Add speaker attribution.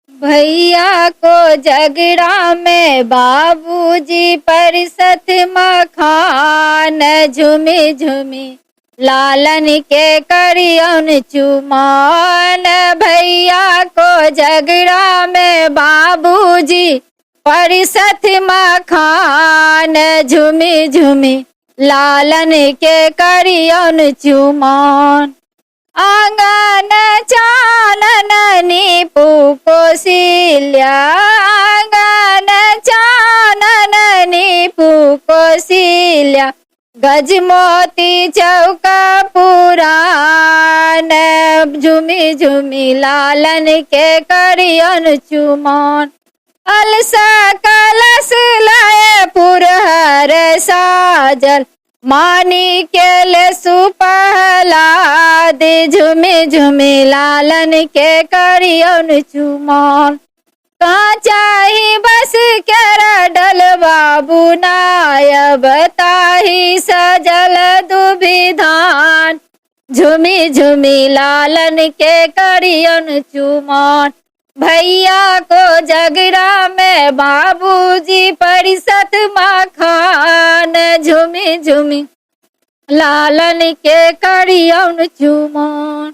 Speaker 1: भैया को झगड़ा में बाबूजी परिसत मखान, झुमी झुमी लालन के करियन चुमान। भैया को झगड़ा में बाबूजी परिसत मखान, झुमी झुमी लालन के करियन चुमान। आंगन चानन नीपू कौशल्या, आंगन चानन नीपू कौशल्या, गजमोती चौक पुरान। झुमी झुमी लालन के करियन चुमान। अलसा कलश लाए पुरहर साजल, मानी के सुपहलाद। झुमी झुमी लालन के करियन चुमान। काचाही बस के डल बाबू नायब, ताही सजल दुभिधान। झुमी झुमी लालन के करियन चुमान। भैया को झगड़ा में बाबूजी परिसत मखान, झुमी झुमी लालन के करियन चुमान।